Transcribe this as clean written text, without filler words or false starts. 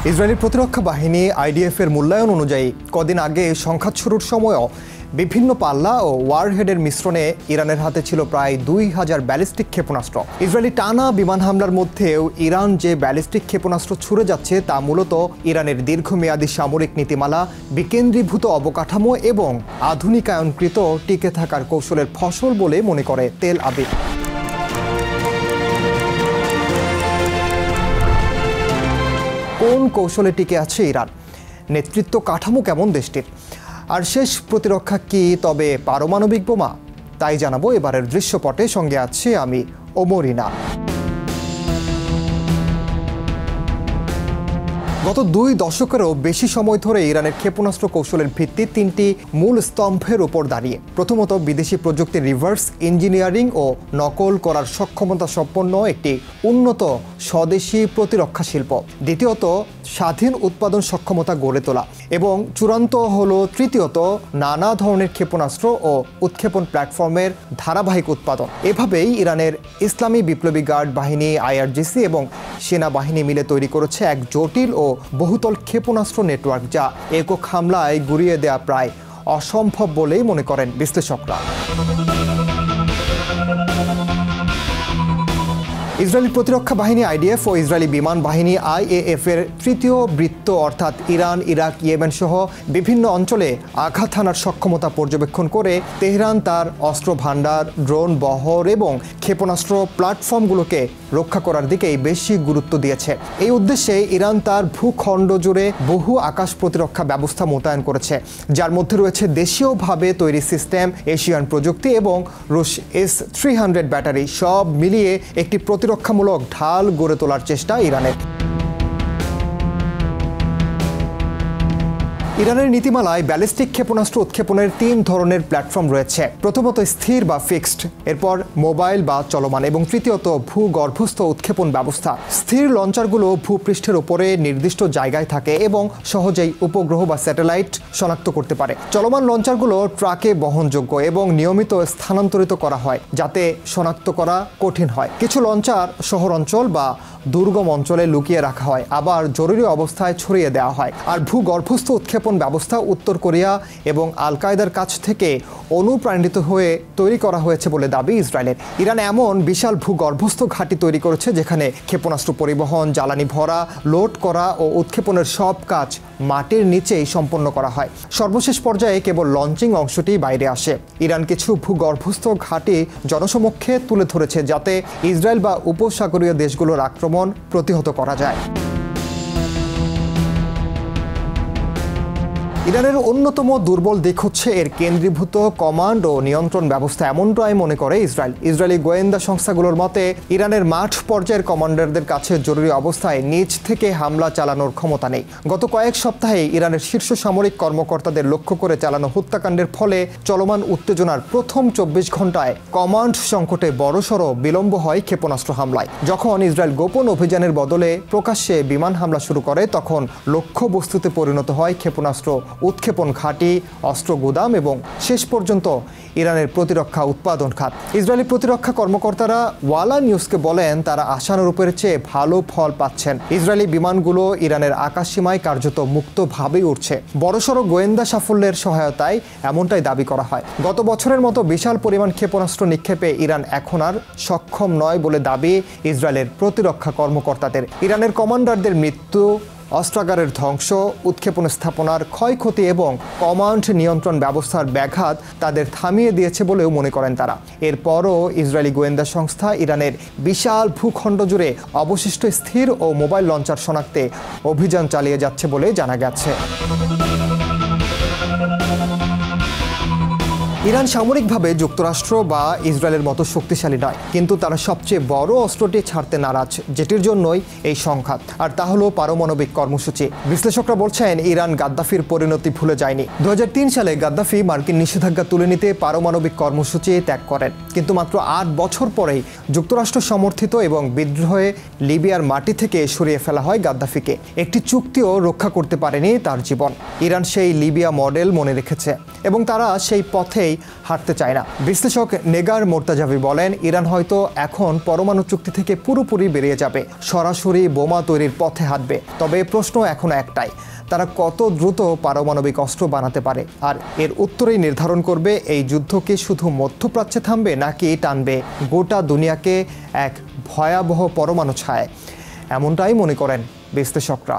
Israeli প্রতিরক্ষা বাহিনী IDF এর মূল্যায়ন অনুযায়ী কদিন আগে সংঘাত শুরুর সময়ও বিভিন্ন পাল্লা ও ওয়ারহেডের মিশ্রণে ইরানের হাতে ছিল প্রায় 2000 ব্যালিস্টিক ক্ষেপণাস্ত্র। ইসরায়েলি টানা বিমান হামলার মধ্যেও ইরান যে ব্যালিস্টিক ক্ষেপণাস্ত্র ছুড়ে যাচ্ছে তা মূলত ইরানের দীর্ঘমেয়াদী সামরিক নীতিমালা, বিকেন্দ্রীভূত অবকাঠামো এবং আধুনিকায়নকৃত টিকে থাকার কৌশলের ফসল বলে মনে করে তেল আবিব। কোন কৌশলে টিকে আছে ইরান? নেতৃত্ব কাঠামো কেমন দেশটির? আর শেষ প্রতিরক্ষা কি তবে পারমাণবিক বোমা? তাই জানাবো এবারের দৃশ্যপটে। সঙ্গে আছে আমি ওমরিনা। গত 2 দশকেরও বেশি সময় ধরে ইরানের ক্ষেপণাস্ত্র কৌশলের ভিত্তি 3টি মূল স্তম্ভের উপর দাঁড়িয়ে। প্রথমত, বিদেশি প্রযুক্তির রিভার্স ইঞ্জিনিয়ারিং ও নকল করার সক্ষমতা সম্পন্ন একটি উন্নত স্বদেশি প্রতিরক্ষা শিল্প। দ্বিতীয়ত, স্বাধীন উৎপাদন সক্ষমতা গড়ে তোলা। এবং চূড়ান্ত হলো তৃতীয়ত, নানা ধরনের ক্ষেপণাস্ত্র ও উৎক্ষেপণ প্ল্যাটফর্মের ধারাবাহিক উৎপাদন। এভাবেই ইরানের ইসলামী বিপ্লবী গার্ড বাহিনী আইআরজিসি এবং সেনাবাহিনী মিলে তৈরি করেছে এক জটিল ও বহুতল ক্ষেপণাস্ত্র নেটওয়ার্ক, যা একক হামলায় গুড়িয়ে দেয়া প্রায় অসম্ভব বলেই মনে করেন বিশ্লেষকরা। ইসরায়েলি প্রতিরক্ষা বাহিনী আইডিএফ ও ইসরায়েলি বিমান বাহিনী আইএএফ এর তৃতীয় বৃত্ত অর্থাৎ ইরান, ইরাক, ইয়েমেন সহ বিভিন্ন অঞ্চলে আঘাত হানার সক্ষমতা পর্যবেক্ষণ করে তেহরান তার অস্ত্র ভাণ্ডার, ড্রোন বহর এবং ক্ষেপণাস্ত্র প্ল্যাটফর্মগুলোকে রক্ষা করার দিকেই বেশি গুরুত্ব দিয়েছে। এই উদ্দেশ্যে ইরান তার ভূখণ্ড জুড়ে বহু আকাশ প্রতিরক্ষা ব্যবস্থা মোতায়েন করেছে, যার মধ্যে রয়েছে দেশীয়ভাবে তৈরি সিস্টেম, এশিয়ান প্রযুক্তি এবং রুশ S-300 ব্যাটারি। সব মিলিয়ে একটি প্রতিরক্ষামূলক ঢাল গড়ে তোলার চেষ্টা ইরানের। ইরানের নীতিমালায় ব্যালিস্টিক ক্ষেপণাস্ত্র উৎক্ষেপণের 3 ধরনের প্ল্যাটফর্ম রয়েছে। প্রথমত স্থির বা ফিক্সড, এরপর মোবাইল বা চলমান এবং তৃতীয়ত ভূগর্ভস্থ উৎক্ষেপণ ব্যবস্থা। স্থির লঞ্চারগুলো ভূপৃষ্ঠের উপরে নির্দিষ্ট জায়গায় থাকে এবং সহজেই উপগ্রহ বা স্যাটেলাইট শনাক্ত করতে পারে। চলমান লঞ্চারগুলো ট্রাকে বহনযোগ্য এবং নিয়মিত স্থানান্তরিত করা হয় যাতে শনাক্ত করা কঠিন হয়। কিছু লঞ্চার শহর অঞ্চল বা দুর্গম অঞ্চলে লুকিয়ে রাখা হয়, আবার জরুরি অবস্থায় ছড়িয়ে দেওয়া হয়। আর ভূগর্ভস্থ উৎক্ষেপণ ব্যবস্থা উত্তর কোরিয়া এবং আল কায়দার কাছ থেকে অনুপ্রাণিত হয়ে তৈরি করা হয়েছে বলে দাবি ইসরায়েলের। ইরান এমন বিশাল ভূগর্ভস্থ ঘাঁটি তৈরি করেছে যেখানে ক্ষেপণাস্ত্র পরিবহন, জ্বালানি ভরা, লোড করা ও উৎক্ষেপণের সব কাজ মাটির নিচেই সম্পন্ন করা হয়। সর্বশেষ পর্যায়ে কেবল লঞ্চিং অংশটি বাইরে আসে। ইরান কিছু ভূগর্ভস্থ ঘাঁটি জনসমক্ষে তুলে ধরেছে যাতে ইসরায়েল বা উপসাগরীয় দেশগুলোর আক্রমণ প্রতিহত করা যায়। ইরানের অন্যতম দুর্বল দিক হচ্ছে এর কেন্দ্রীভূত কমান্ড ও নিয়ন্ত্রণ ব্যবস্থা, এমনটাই মনে করে ইসরায়েল। ইসরায়েলি গোয়েন্দা সংস্থাগুলোর মতে ইরানের মাঠ পর্যায়ের কমান্ডারদের কাছে জরুরি অবস্থায় নিজ থেকে হামলা চালানোর ক্ষমতা নেই। গত কয়েক সপ্তাহে ইরানের শীর্ষ সামরিক কর্মকর্তাদের লক্ষ্য করে চালানো হত্যাকাণ্ডের ফলে চলমান উত্তেজনার প্রথম 24 ঘন্টায় কমান্ড সংকটে বড়সড় বিলম্ব হয় ক্ষেপণাস্ত্র হামলায়। যখন ইসরায়েল গোপন অভিযানের বদলে প্রকাশ্যে বিমান হামলা শুরু করে, তখন লক্ষ্যবস্তুতে পরিণত হয় ক্ষেপণাস্ত্র উৎক্ষেপণ ঘাঁটি, অস্ত্র গুদাম এবং শেষ পর্যন্ত ইরানের প্রতিরক্ষা উৎপাদন খাত। ইসরায়েলি প্রতিরক্ষা কর্মকর্তারা ওয়ালা নিউজকে বলেন তারা আশানুরূপের চেয়ে ভালো ফল পাচ্ছেন। ইসরায়েলি বিমানগুলো ইরানের আকাশসীমায় কার্যত মুক্তভাবেই উড়ছে। বড়সড় গোয়েন্দা সাফল্যের সহায়তায় এমনটাই দাবি করা হয়। গত বছরের মতো বিশাল পরিমাণ ক্ষেপণাস্ত্র নিক্ষেপে ইরান এখন আর সক্ষম নয় বলে দাবি ইসরায়েলের প্রতিরক্ষা কর্মকর্তাদের। ইরানের কমান্ডারদের মৃত্যু, অস্ত্রাগারের ধ্বংস, উৎক্ষেপণ স্থাপনার ক্ষয়ক্ষতি এবং কমান্ড নিয়ন্ত্রণ ব্যবস্থার ব্যাঘাত তাদের থামিয়ে দিয়েছে বলেও মনে করেন তারা। এরপরও ইসরায়েলি গোয়েন্দা সংস্থা ইরানের বিশাল ভূখণ্ড জুড়ে অবশিষ্ট স্থির ও মোবাইল লঞ্চার শনাক্তে অভিযান চালিয়ে যাচ্ছে বলে জানা গেছে। ইরান সামরিকভাবে যুক্তরাষ্ট্র বা ইসরায়েলের মতো শক্তিশালী নয়, কিন্তু তারা সবচেয়ে বড় অস্ত্রটি ছাড়তে নারাজ, যেটির জন্যই এই সংঘাত, আর তা হলো পারমাণবিক কর্মসূচি। বিশ্লেষকরা বলছেন ইরান গাদ্দাফির পরিণতি ভুলে যায়নি। 2003 সালে গাদ্দাফি মার্কিন নিষেধাজ্ঞা তুলে নিতে পারমাণবিক কর্মসূচি ত্যাগ করেন, কিন্তু মাত্র 8 বছর পরেই যুক্তরাষ্ট্র সমর্থিত এবং বিদ্রোহে লিবিয়ার মাটি থেকে সরিয়ে ফেলা হয় গাদ্দাফিকে। একটি চুক্তিও রক্ষা করতে পারেনি তার জীবন। ইরান সেই লিবিয়া মডেল মনে রেখেছে এবং তারা সেই পথেই হাঁটতে চায় না। বিশ্লেষক নেগার মোর্তাজাভি বলেন, ইরান হয়তো এখন পরমাণু চুক্তি থেকে পুরোপুরি বেরিয়ে যাবে, সরাসরি বোমা তৈরির পথে হাঁটবে। তবে প্রশ্ন এখন একটাই, তারা কত দ্রুত পারমাণবিক অস্ত্র বানাতে পারে। আর এর উত্তরেই নির্ধারণ করবে এই যুদ্ধ কি শুধু মধ্যপ্রাচ্যে থামবে নাকি টানবে গোটা দুনিয়াকে এক ভয়াবহ পরমাণু ছায়। এমনটাই মনে করেন বিশ্লেষকরা।